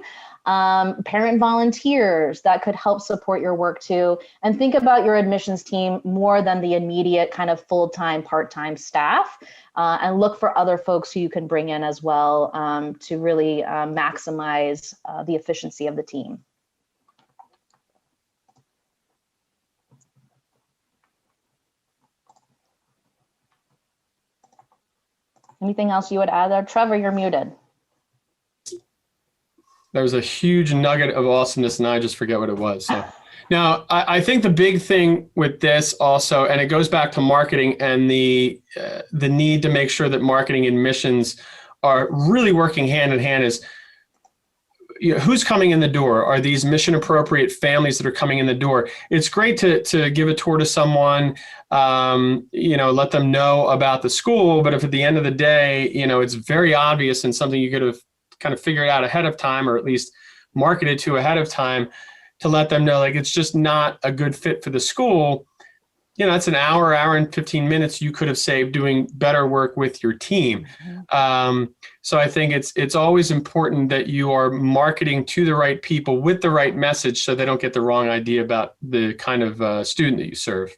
parent volunteers that could help support your work too, and think about your admissions team more than the immediate kind of full-time, part-time staff, and look for other folks who you can bring in as well to really maximize the efficiency of the team. Anything else you would add there? Trevor, you're muted. There was a huge nugget of awesomeness and I just forget what it was. So now I think the big thing with this also, and it goes back to marketing and the need to make sure that marketing and admissions are really working hand in hand is, who's coming in the door? Are these mission appropriate families that are coming in the door? It's great to give a tour to someone, let them know about the school, but if at the end of the day, it's very obvious and something you could have kind of figured out ahead of time, or at least marketed to ahead of time, to let them know, like, it's just not a good fit for the school. It's an hour and 15 minutes you could have saved doing better work with your team. So I think it's always important that you are marketing to the right people with the right message so they don't get the wrong idea about the kind of student that you serve.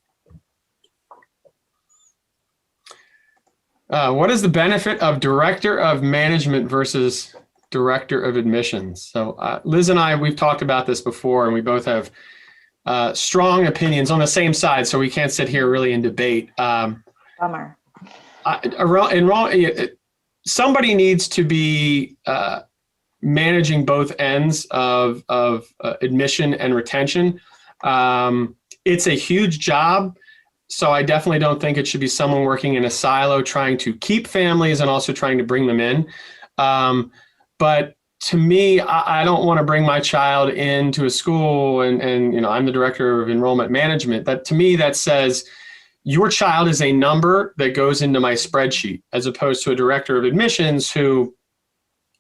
What is the benefit of director of management versus director of admissions? So Liz and I, we've talked about this before, and we both have strong opinions on the same side, so we can't sit here really in debate. Bummer. Somebody needs to be managing both ends of admission and retention. It's a huge job, so I definitely don't think it should be someone working in a silo trying to keep families and also trying to bring them in. But to me, I don't want to bring my child into a school and I'm the director of enrollment management. That, to me, that says your child is a number that goes into my spreadsheet, as opposed to a director of admissions who,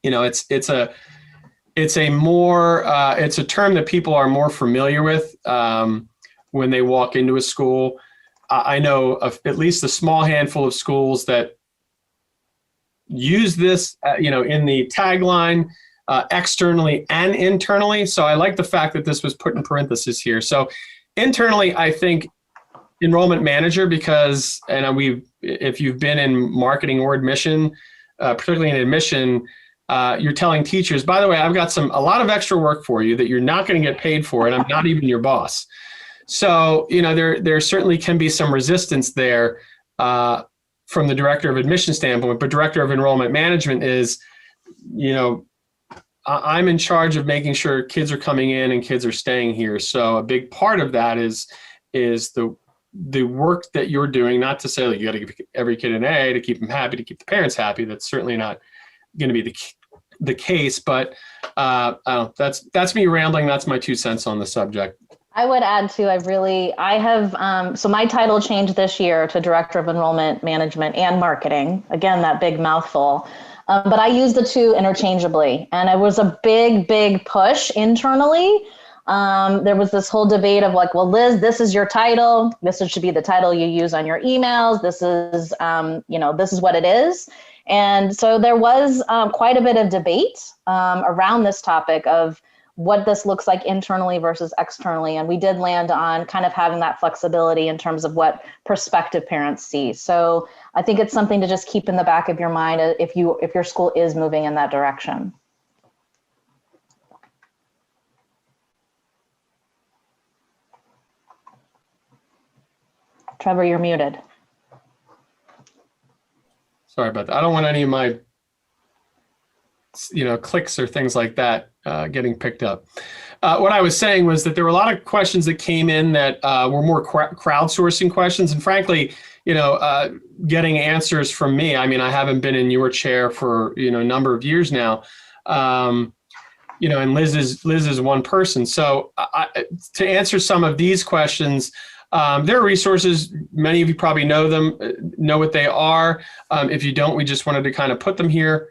it's a term that people are more familiar with when they walk into a school. I know of at least a small handful of schools that use this, in the tagline, externally and internally. So I like the fact that this was put in parentheses here. So internally, I think enrollment manager, because, if you've been in marketing or admission, particularly in admission, you're telling teachers, by the way, I've got a lot of extra work for you that you're not going to get paid for, and I'm not even your boss. So, there certainly can be some resistance there from the director of admission standpoint, but director of enrollment management is, I'm in charge of making sure kids are coming in and kids are staying here. So a big part of that is the work that you're doing, not to say like you got to give every kid an A to keep them happy, to keep the parents happy. That's certainly not going to be the case, but that's me rambling. That's my 2 cents on the subject. I would add too, so my title changed this year to Director of Enrollment Management and Marketing. Again, that big mouthful. But I use the two interchangeably. And it was a big push internally. There was this whole debate of like, well, Liz, this is your title. This should be the title you use on your emails. This is, this is what it is. And so there was quite a bit of debate around this topic of what this looks like internally versus externally. And we did land on kind of having that flexibility in terms of what prospective parents see. So I think it's something to just keep in the back of your mind if your school is moving in that direction. Trevor, you're muted. Sorry about that. I don't want any of my, clicks or things like that getting picked up. What I was saying was that there were a lot of questions that came in that were more crowdsourcing questions, and frankly, getting answers from me. I mean, I haven't been in your chair for a number of years now, and Liz is one person. So to answer some of these questions. There are resources, many of you probably know them, know what they are. If you don't, we just wanted to kind of put them here.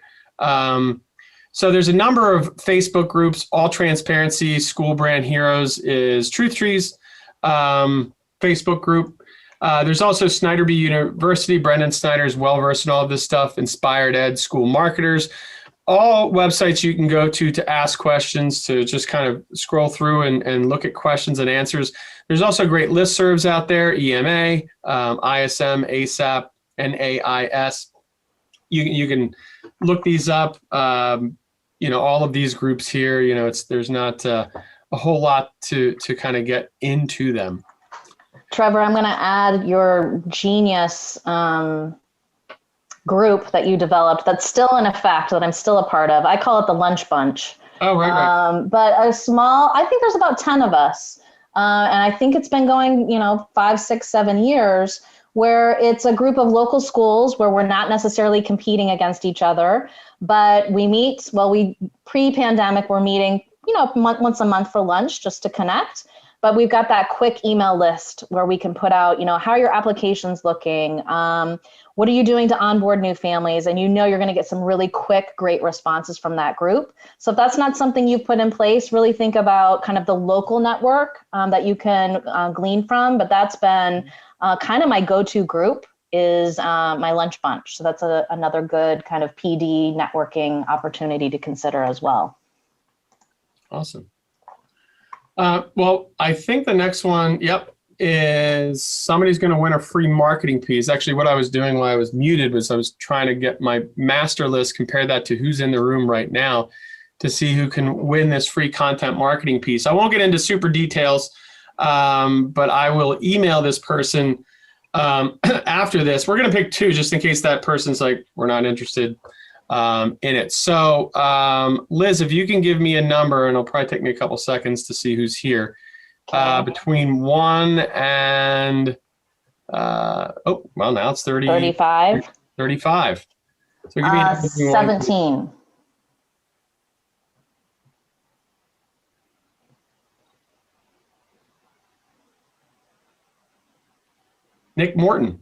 So there's a number of Facebook groups. All Transparency, School Brand Heroes is Truth Trees Facebook group. There's also Snyderby University. Brendan Snyder is well-versed in all of this stuff. Inspired Ed, School Marketers. All websites you can go to ask questions, to just kind of scroll through and look at questions and answers. There's also great listservs out there, EMA, ISM, ASAP, NAIS. You can look these up. All of these groups here, there's not a whole lot to kind of get into them. Trevor, I'm going to add your Genius group that you developed that's still in effect, that I'm still a part of. I call it the Lunch Bunch. Oh, right. But I think there's about 10 of us. And I think it's been going, 5, 6, 7 years, where it's a group of local schools where we're not necessarily competing against each other, but we meet, pre-pandemic, we're meeting, once a month for lunch just to connect. But we've got that quick email list where we can put out, how are your applications looking? What are you doing to onboard new families? And you're going to get some really quick, great responses from that group. So if that's not something you've put in place, really think about kind of the local network that you can glean from. But that's been kind of my go-to group is my Lunch Bunch. So that's another good kind of PD networking opportunity to consider as well. Awesome. Well, I think the next one, is somebody's going to win a free marketing piece. Actually, what I was doing while I was muted was I was trying to get my master list, compare that to who's in the room right now to see who can win this free content marketing piece. I won't get into super details, but I will email this person after this. We're going to pick 2 just in case that person's like, we're not interested in it. So Liz, if you can give me a number, and it'll probably take me a couple seconds to see who's here. Between 1 and now it's 35. 35. So give me 17. Nick Morton.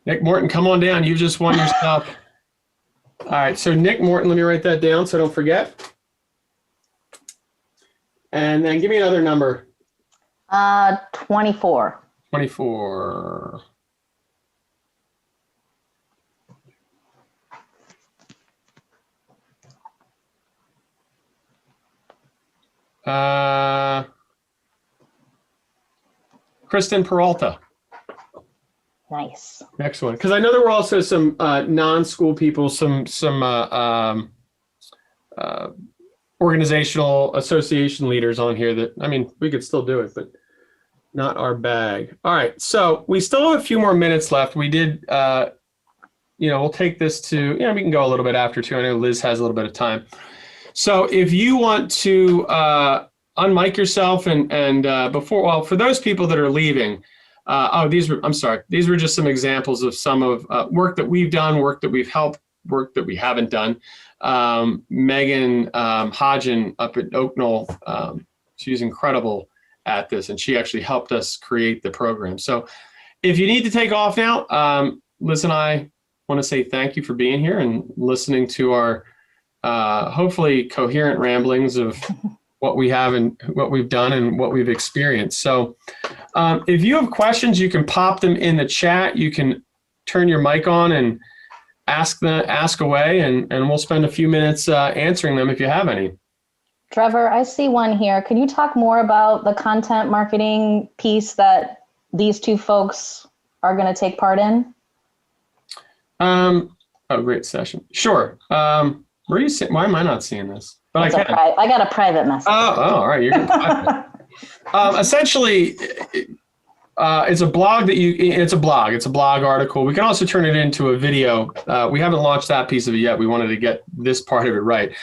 Nick Morton, come on down. You've just won your stuff. All right, so Nick Morton, let me write that down so I don't forget. And then give me another number. 24. 24. Kristen Peralta. Nice. Next one, because I know there were also some non-school people, some organizational association leaders on here that, I mean, we could still do it, but not our bag. All right, so we still have a few more minutes left. We did, we'll take this to, we can go a little bit after too. I know Liz has a little bit of time. So if you want to unmic yourself and for those people that are leaving, these were just some examples of some of work that we've done, work that we've helped, work that we haven't done. Megan Hodgen up at Oak Knoll, she's incredible at this, and she actually helped us create the program. So if you need to take off now, Liz and I want to say thank you for being here and listening to our hopefully coherent ramblings of what we have and what we've done and what we've experienced. So if you have questions, you can pop them in the chat. You can turn your mic on and ask away, and we'll spend a few minutes answering them if you have any. Trevor, I see one here. Can you talk more about the content marketing piece that these two folks are going to take part in? Oh, great session. Sure. Where are you seeing? Why am I not seeing this? But I got a private message. Oh, all right. You're gonna essentially, it's a blog it's a blog article. We can also turn it into a video. We haven't launched that piece of it yet. We wanted to get this part of it right.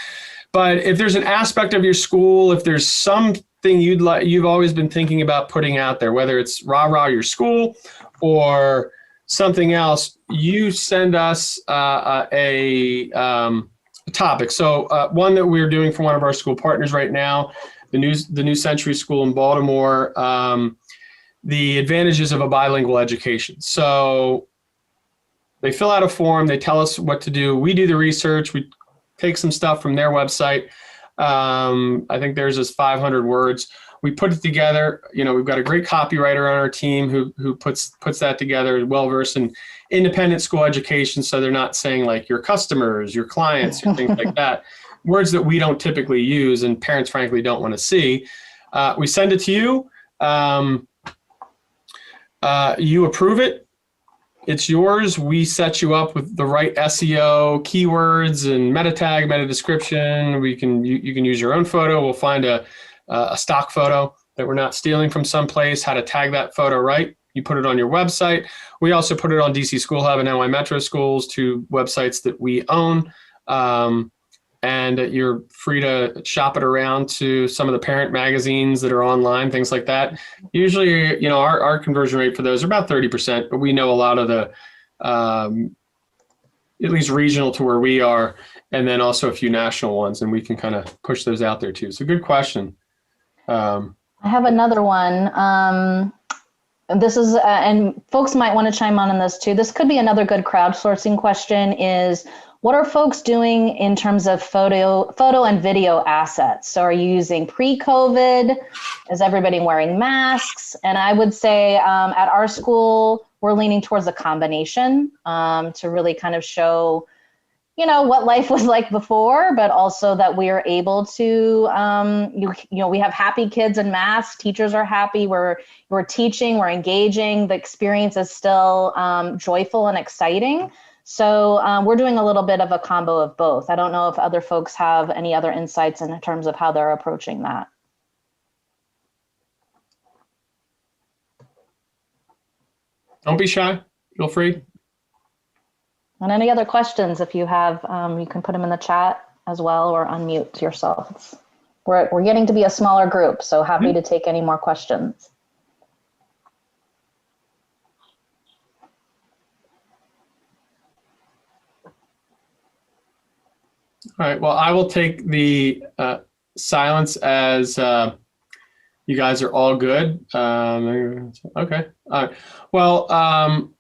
But if there's an aspect of your school, if there's something you've always been thinking about putting out there, whether it's rah your school or something else, you send us a topic. So one that we're doing for one of our school partners right now, the New Century School in Baltimore, the advantages of a bilingual education. So they fill out a form, they tell us what to do. We do the research, we take some stuff from their website. I think theirs is 500 words. We put it together. We've got a great copywriter on our team who puts that together, well-versed in independent school education. So they're not saying like your customers, your clients, or things like that. Words that we don't typically use and parents frankly don't want to see. We send it to you. You approve it. It's yours. We set you up with the right SEO keywords and meta tag, meta description. You can use your own photo. We'll find a stock photo that we're not stealing from someplace, how to tag that photo right. You put it on your website. We also put it on DC School Hub and NY Metro Schools, two websites that we own. And you're free to shop it around to some of the parent magazines that are online, things like that. Usually, our conversion rate for those are about 30%, but we know a lot of the, at least regional to where we are, and then also a few national ones, and we can kind of push those out there too. So good question. I have another one. This is, and folks might want to chime on this too. This could be another good crowdsourcing question is, what are folks doing in terms of photo and video assets? So are you using pre-COVID? Is everybody wearing masks? And I would say at our school, we're leaning towards a combination to really kind of show, what life was like before, but also that we are able to, we have happy kids in masks. Teachers are happy. We're teaching, we're engaging. The experience is still joyful and exciting. So we're doing a little bit of a combo of both. I don't know if other folks have any other insights in terms of how they're approaching that. Don't be shy. Feel free. And any other questions, if you have, you can put them in the chat as well or unmute yourselves. We're getting to be a smaller group, so happy to take any more questions. All right. Well, I will take the silence as you guys are all good. Okay. All right. Well,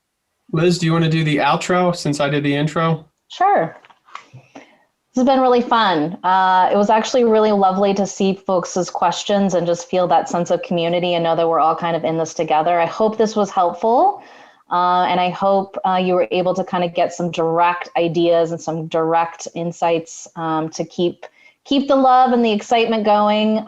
Liz, do you want to do the outro since I did the intro? Sure. This has been really fun. It was actually really lovely to see folks' questions and just feel that sense of community and know that we're all kind of in this together. I hope this was helpful. And I hope you were able to kind of get some direct ideas and some direct insights to keep the love and the excitement going.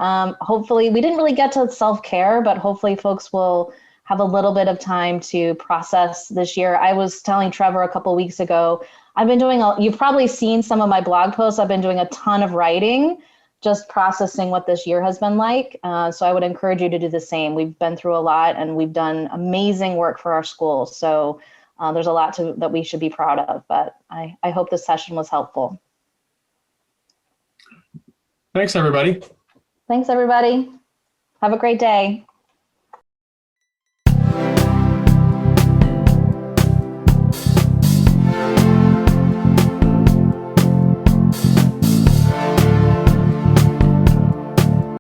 Hopefully, we didn't really get to self-care, but hopefully folks will have a little bit of time to process this year. I was telling Trevor a couple of weeks ago, I've been doing, you've probably seen some of my blog posts. I've been doing a ton of writing, just processing what this year has been like. So I would encourage you to do the same. We've been through a lot and we've done amazing work for our school. So there's a lot that we should be proud of, but I hope this session was helpful. Thanks, everybody. Thanks, everybody. Have a great day.